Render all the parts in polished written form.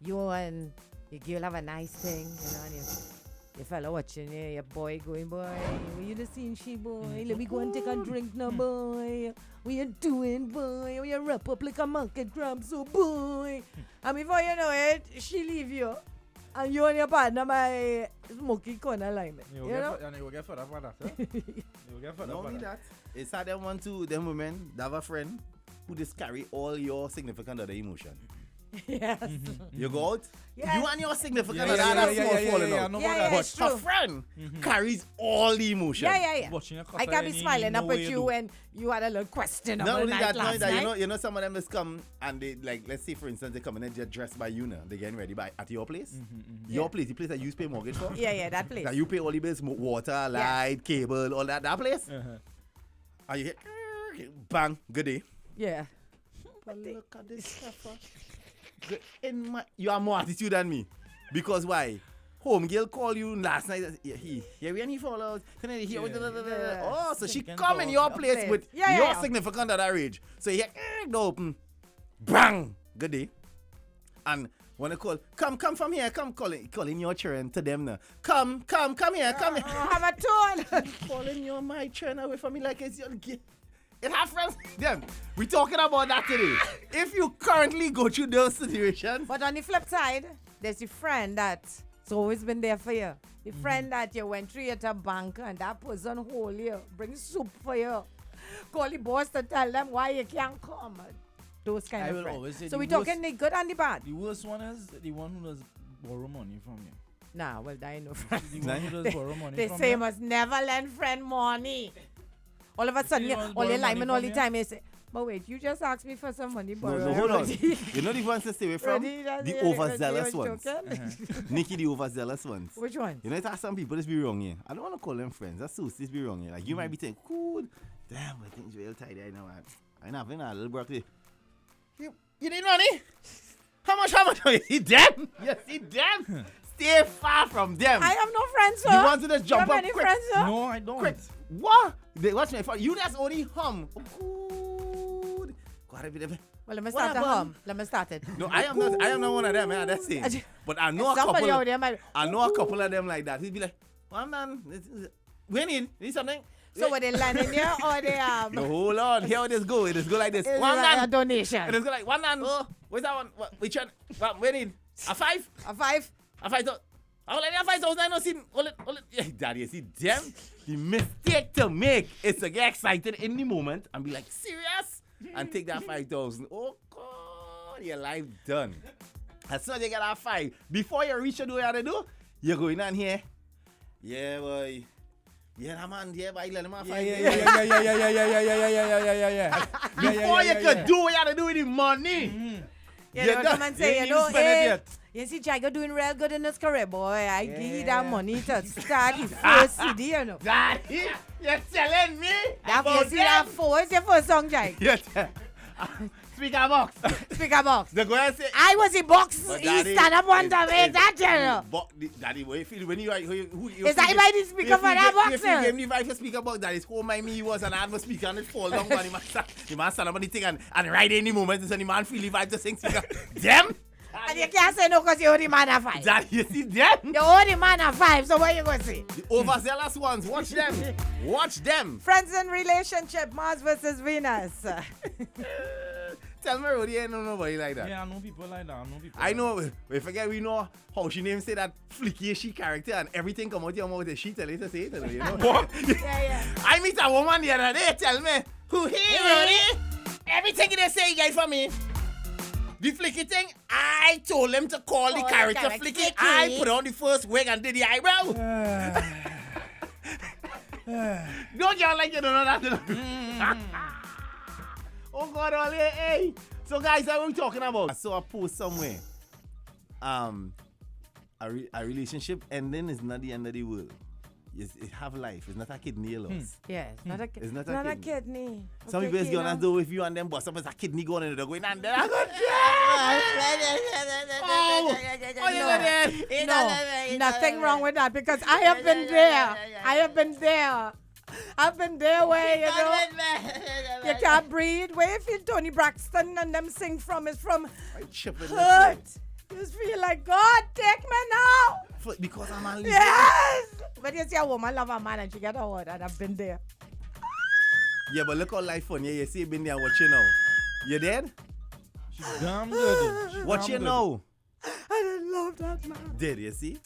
you and your girl have a nice thing, and your fella watching you, your boy going, boy, you the seen she, boy, let me go and take a drink now, boy. What you doing, boy? You wrap up like a market crab, so boy. And before you know it, she leave you. And you and your partner by smoky corner line. You will get further for that, huh? You will get further Not for only that. that, it's how them women, they have a friend who just carry all your significant other emotion. Yes. You go out, Yes. you and your significant other yeah, are yeah, small yeah, falling yeah, out. no Yeah, more yeah, that. it's But her true. friend carries all the emotion. Yeah. Watching your I can't be smiling up at you when you had a little question Not about only night that, last night. you know, some of them just come and they like, let's say for instance, they come in and they're dressed by you now. They're getting ready at your place. Your place, the place that you pay mortgage for. Yeah, that place. That you pay all the bills, water, light, cable, all that place. And you hear, bang, good day. Yeah. But look at this stuff. You have more attitude than me. Because why? Home girl call you last night. Yeah, when he fall out. Oh, so she come in your place with your significant other age. So you hear, door open. Bang! Good day. And when they call, come from here, come calling your children to them now. Come here. Have a tone. Calling your my children away from me like it's your gift. It have friends. Them. We talking about that today. If you currently go through those situations. But on the flip side, there's a friend that's always been there for you. The friend that you went through at a bank and that person hold you, bring soup for you. Call the boss to tell them why you can't come. Those kind I of will friends. always say So the we talking the good and the bad. The worst one is the one who does borrow money from you. Nah, well, that ain't no friend. The one who does borrow money They from say you. you must never lend friend money. All of a sudden, You want all your borrow money linemen all from the you? time, you say, but wait, you just asked me for some money, borrow. No, hold on. everybody." You know the ones to stay away from? Ready? The overzealous You're ones. joking? Nikki, the overzealous ones. Which one? You know, it has some people just be wrong here. I don't want to call them friends. That's so this be wrong here. Like, you might be thinking, cool. Damn, I think it's real tight right now. I know, a little broccoli. You need money? How much? You see them? You see them? Stay far from them. I have no friends, sir. You want to just jump you have up any quick? friends, sir? No, I don't. Quick. What? They watch my phone. You just only hum. Good. Well, let me What start the happened? hum. Let me start it. No, I am not one of them. That's it. But I know a Somebody couple. out there might. I know a couple of them like that. He'd be like, "Well, man, we need something." So were they landing here or they No, hold on. Here it just go. It just go like this. It's One like a man. donation? It just go like one man. Oh, where's that one? Which one? We need a 5. A 5? A 5. I will let 5,000. I know see. Hold it. Yeah, daddy, you see them. The mistake to make is to get excited in the moment and be like serious and take that 5,000. Oh God, your life done. As soon as you get that 5, before you reach the door, you have to do. You're going on here. Yeah, boy. Yeah, that man, yeah, boy, let him have 5. Yeah. Before you could do what you have to do with the money. You You know, don't- come and say, you you know, ain't spend it hey, yet. you see Jaiga doing real good in his career, boy. I give you that money to start the first CD, you know. Daddy, you're telling me That about you see that first, your first song, Jaiga. Yes. Speaker box. Speaker box. They go and say, I was in box. But He daddy, stand up one time. it's- That, you know. Daddy, when you Is that by the speaker for that box, If sir? you gave me the speaker box, that is how my me was, and I had my speaker and it fall down, and the man stand up on the thing and right in the moment, and the man feel the vibe to sing speaker. Them? And you can't say no because you owe the man a 5. Daddy, you see them? You owe the man a 5, so what you going to say? The overzealous ones, watch them. Watch them. Friends in relationship, Mars versus Venus. Tell me, Rodi, ain't know nobody like that. Yeah, I know people like that. I know, we forget we know how she name say that flicky she character and everything come out your mouth and she tell you to say it, you know? What? Yeah. I meet a woman the other day, tell me, who here, Rodi? Everything they say you guys for me. The flicky thing, I told him to call the character flicky. I put on the first wig and did the eyebrow. Don't y'all like you don't know that? Oh God, all hey. So guys, what are we talking about? I saw a post somewhere. A relationship ending is not the end of the world. It have life. It's not a kidney loss. Yes, not a kidney. It's not Not a a kidney. Some Okay, people is gonna Kino. do if you and them, but some is a kidney going and they're going and they're going. No, nothing wrong with that because I have been there. I have been there. I've been there where, you know, you can't breathe. Where you feel Tony Braxton and them sing from is from hurt. You just feel like, God, take me now. Because I'm a Yes. But you see a woman love a man and she get a word, and I've been there. Yeah, but look how life fun. Yeah, you see you been there watching now. You dead? She's damn good. She's Watch damn you good. now. I didn't love that man. Did you see?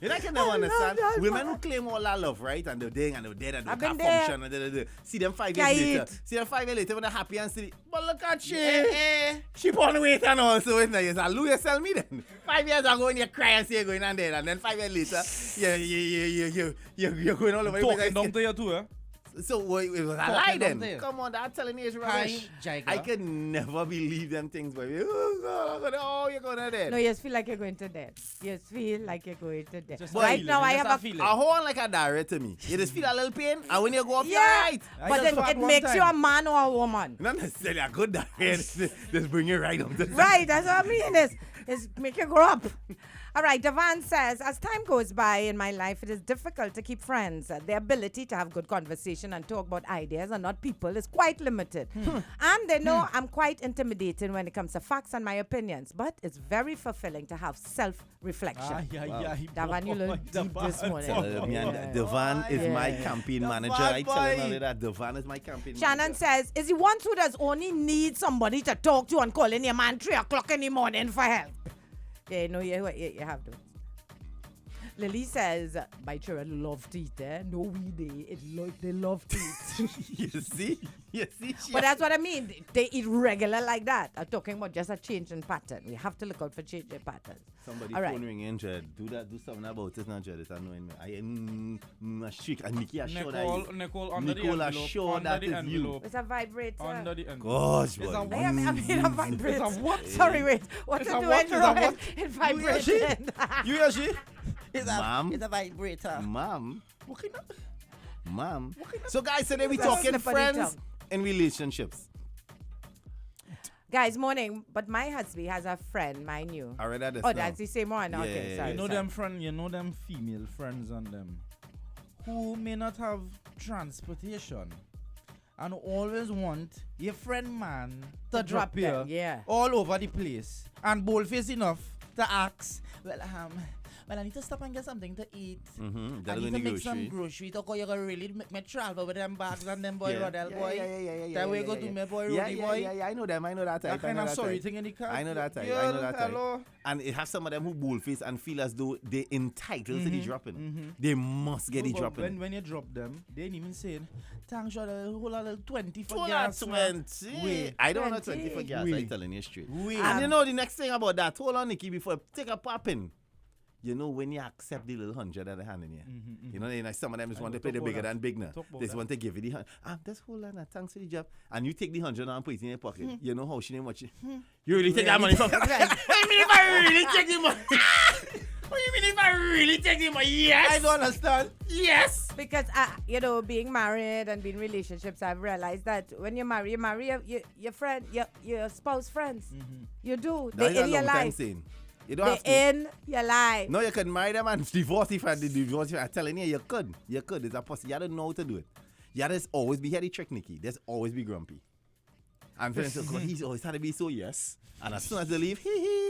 You know, I can never understand. Women who claim all that love, right? And they're there and they're dead and they I've can't been there. function. And see them 5 years Can't later. eat. See them 5 years later when they're happy and silly. But look at she. She put on the weight and all. So it's like, yes, Lou, you sell me then. 5 years ago when you cry and say you're going on there. And then 5 years later, you're going all over the Talking place. down to you too, eh? So it was a Talking lie then. down there. Come on, that telling you is Hi, rubbish. Jaiga. I could never believe them things, baby. Oh, you're going to dead. No, you just feel like you're going to death. You just feel like you're going to death. Just Right feeling, now, I just have a feeling. A whole like a direct to me. You just feel a little pain, and when you go up, Yeah. you're right. I But just then fucked it one makes you a time. man or a woman. Not necessarily a good direct. Just bring you right up to Right, that's what I mean. Is make you grow up. All right, Devan says, as time goes by in my life, it is difficult to keep friends. The ability to have good conversation and talk about ideas and not people is quite limited. And they know I'm quite intimidating when it comes to facts and my opinions, but it's very fulfilling to have self-reflection. Davan, you look deep this morning. Devan is my Yeah. campaign The manager. bad I tell boy. him that Devan is my campaign Shannon manager. says, is he one who does only need somebody to talk to and calling your man 3 o'clock in the morning for help? Yeah, no, you have to. Lily says, my children love to eat, eh? No, they love to eat. You see? You see? But that's what I mean. They eat regular like that. I'm talking about just a change in pattern. We have to look out for change in patterns. Somebody All right. phone ringing, Jed. Do something about it now, Jed. It's annoying me. I shriek. And Nikki, I sure that Nicole, under Nicole, the I envelope. sure Under that the is you. envelope. It's a vibrator. Under the envelope. Gosh, It's a boy. what? I mean, a vibrator. It's a what? Sorry, wait. What It's to a do what? it, It's a Roy? what? It vibrates. You hear she? Ma'am? It's a vibrator. Ma'am? What kind of... Ma'am? So, guys, today we That's talking slip on the friends tongue. and relationships. Guys, morning. But my husband has a friend, mind you. I read that. Oh, that's the same one. Yeah, Okay, yeah, sorry. You know sorry. them friend, you know them female friends and them who may not have transportation and always want your friend man to drop them, here yeah. all over the place and boldface enough to ask, well, I need to stop and get something to eat. Mm-hmm. I That'll need go to in the make some grocery. groceries. Okay, you're gonna really make me travel with them bags and them boy, Yeah. Rodel Yeah, boy. yeah. That way yeah, go yeah, to yeah. me boy, Yeah, Rudy yeah, boy. yeah. I know them. I know that type. That kind I know of that sorry type. thing in the car. I know that type. I Girl, know that type. hello. And it has some of them who bullface and feel as though they're entitled to the dropping. They must get the But dropping. when you drop them, they ain't even saying, thanks, Rodel, hold a little 20 for Hold on, gas. man." 20. Wait. I don't know 20. 20 for gas. Wait. I'm telling you straight. Wait. And you know the next thing about that, hold on, Nikki, before take a popping. You know when you accept the little 100 that they hand in you. You know, like some of them just want to play the talk bigger about than big now. Talk about They just that. want to give you the 100. Just hold on, thanks for the job. And you take the 100 and put it in your pocket. You know how she didn't watch it. You really take that money from What do you mean if I really take the money? What do you mean if I really take the money? Yes. I don't understand. Yes. Because, being married and being in relationships, I've realized that when you marry your friend, your spouse friends. You do. That's They're a in your long time life. saying. You don't have to. They're in your life. No, you can marry them and divorce if I did divorce. I'm telling you, you could. You could. It's a possibility. You don't know how to do it. You just always be here the trick, Nikki. There's always be grumpy. And friends say, God, he's always had to be so yes. And as soon as they leave,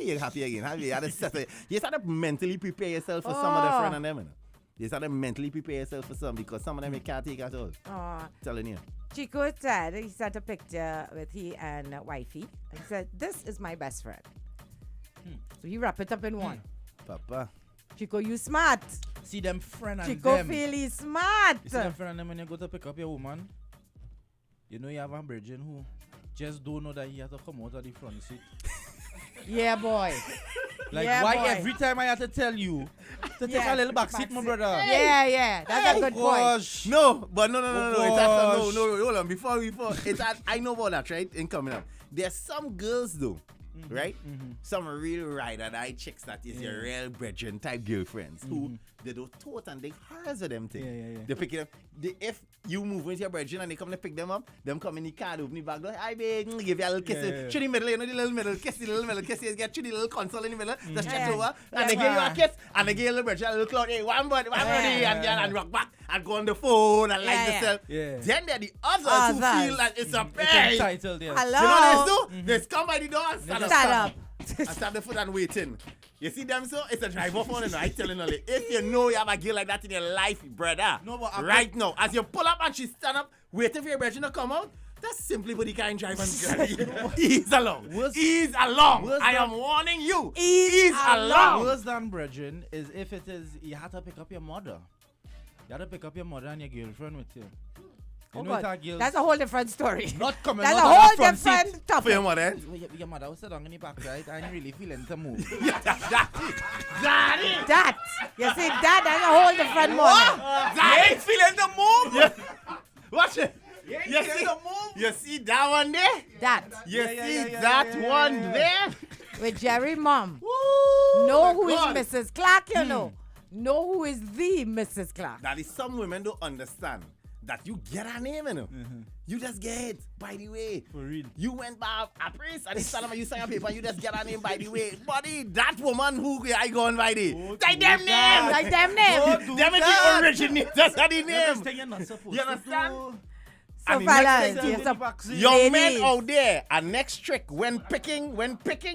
you're happy again. You have to mentally prepare yourself for some of the friends and them. You know. You have to mentally prepare yourself for some because some of them you can't take at all. Telling you. Chico said, he sent a picture with he and wifey. He said, this is my best friend. So you wrap it up in one. Papa. Chico, you smart. See them friend and Chico them. feel he's smart. You see them friend and them when you go to pick up your woman, you know you have a virgin who just don't know that he has to come out of the front seat. Yeah, boy. Like, Yeah, why boy. every time I have to tell you to take Yeah, a little back seat, my brother? Yeah. That's a good point. Gosh. No, but no. Oh, It's after, gosh. no, hold on. Before. It's at, I know about that, right? In coming up. There's some girls, though, right? Some real ride or die chicks that is your real brethren type girlfriends who they do tote and they harass of them thing. Yeah. They pick it up. If you move with your brethren and they come to pick them up, them come in the car, open the bag, like, I beg, give you a little kiss. Yeah. Through the middle, you know, the little middle kiss, you get through the little console in the middle, just stretch Yeah. over, and they give you a kiss, and they give you a little brethren, a little cloud, hey, one body, and rock back, and go on the phone, and like Yeah. yourself. Yeah. Then there are the others who feel like it's a It's pay. entitled, yes. Hello. You know what they do? They come by the door and stand up. Stand up. and stamp the foot and waiting. You see them, so it's a drive off on and I telling you, if you know you have a girl like that in your life, brother, No, but right now, as you pull up and she stand up, waiting for your brethren to come out, that's simply what he can't drive and ease along. Ease along. I am warning you. Ease along. Worse than brethren is if it is you have to pick up your mother. You have to pick up your mother and your girlfriend with you. You Oh know God, girls that's a whole different story. not coming That's a out on whole the front seat. different For your topic. mother. Your mother was sitting on the back, right? And you really feeling to move. Daddy. That, you see, that's a whole different moment. Daddy feeling the move. Watch it. You see the move? You see that one there? That, You Yeah, yeah, see yeah, yeah, that yeah, yeah, one yeah. there? with Jerry mom. Woo, Know my who is God. Mrs. Clark, you know. Know who is the Mrs. Clark. That is some women don't understand that you get her name, you know. You just get it, by the way. For real. You went by a priest and you sign a paper and you just get her name by the way. Buddy, that woman who I gone by the. Don't Like do them that. name. Like them name. Don't do Them is that. the originators of the That's name. thing you're not supposed You to understand? do. So And the next fellas, thing you you have back seat. Young men Ladies. out there, a next trick when picking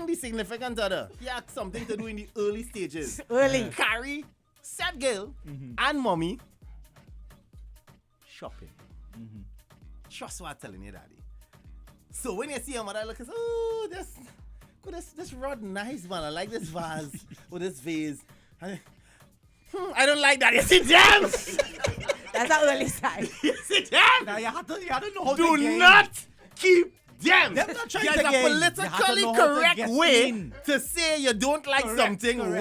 the significant other, he had something to do in the early stages. early. Carry said girl and mommy shopping. Trust what I'm telling you, daddy. So when you see your mother look, oh, this rod nice, man. I like this vase or this vase. I don't like that. You see them? That's an early sign. You see them? Now you have to know how Do to game. not keep them. Them not trying There's to a game. You have to politically know how to correct get way in. to say you don't like Correct, something correct.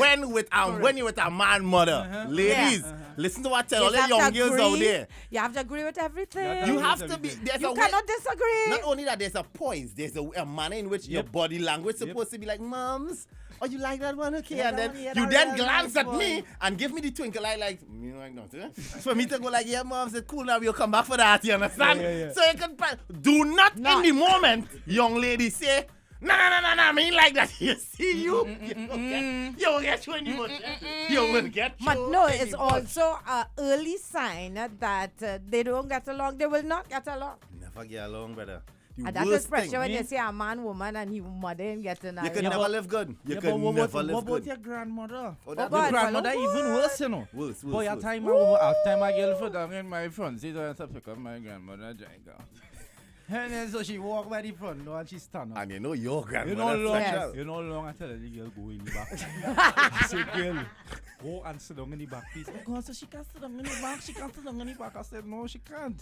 when you're with a man mother. Ladies, listen to what I tell all the have young to girls out agree. there. You have to agree with everything. You Agree have with to be. everything. There's You a way, cannot disagree. not only that, there's a poise. There's a manner in which your Yep. body language is supposed to be like, "Moms, oh, you like that one? Okay." Yeah, And that then one, yeah, you that then one, glance nice at me boy. and give me the twinkle eye like, you know, like that. For me to go like, "Yeah, Moms, it's cool now. We'll come back for that." You understand? Yeah. So you can do not in the moment, young lady, say, "No, I mean like that." You see you won't get you anymore. You will get you. But no, it's anymore. also an early sign that they don't get along. They will not get along. Never get along, brother. The And that is worst pressure thing, when you see a man, woman, and he mother ain't getting you can along. never live good. You Yeah, can but what never about live good. your grandmother? Oh, God, Your grandmother well, even worse, you know. Worse. Boy, at worse. time I girl for down in my front seat, I had to pick up my grandmother, Jaiga. And then so she walked by the front door and she stand up. And you know your You grandmother. know how long, Yes. you know how long I tell the girl go in the back. I say, girl, go and sit down in the back, please. Oh God, so she can't sit down in the back. She can't sit down in the back. I said, no, she can't.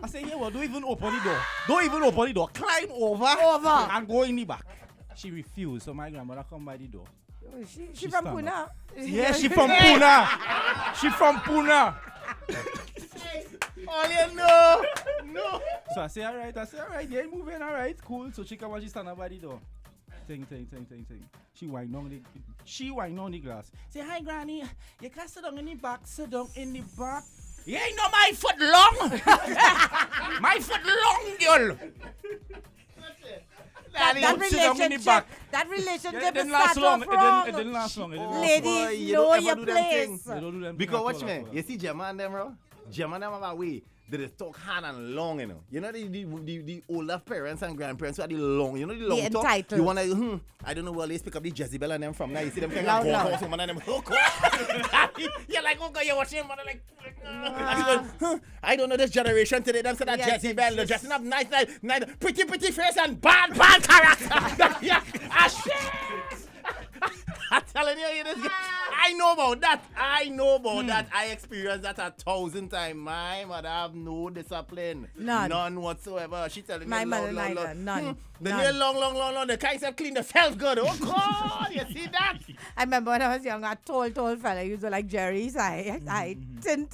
I said, yeah, well, don't even open the door. Don't even open the door. Climb over and go in the back. She refused, so my grandmother come by the door. She She from stand Pune. Yeah, she from Pune. She from Pune. All you know. No. So I say, all right, yeah, moving, all right, cool. So she come and she stand up by the door. Ting. She wind on the glass. Say, hi, Granny. You can sit down in the back. Sit down in the back. You ain't know my foot long. My foot long, girl. That Sit down in the relationship, back. that Yeah, relationship it is didn't last start long. off wrong. It didn't last long. It didn't last long. Ladies, boy, you know don't ever your do them place. things. They don't do them Because thing watch at all, me. at all. You see Gemma and them, bro? Gemma and them have a way. They just talk hard and long, you know. You know the older parents and grandparents who are the long, you know the long The talk. entitled. You wanna I don't know where they pick up the Jezebel and them from now. You see them kind Loud, of loud. horse woman and them you're like, okay, you're watching mother like and she goes, I don't know this generation today. Them say that Yes, Jezebel, they're yes. dressing up nice, pretty face and bad character. Yeah, shit. I'm telling you, I know about that. I experienced that 1,000 times. My mother have no discipline. None whatsoever. She telling My me mother long. neither. None. The None. nail long. The guys have cleaned themselves good. Oh God, you see that? I remember when I was young, a tall fella. He was like Jerry's I tin.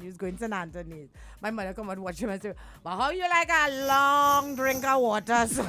He was going to St. Anthony's. My mother come and watch him and say, but how you like a long drink of water? So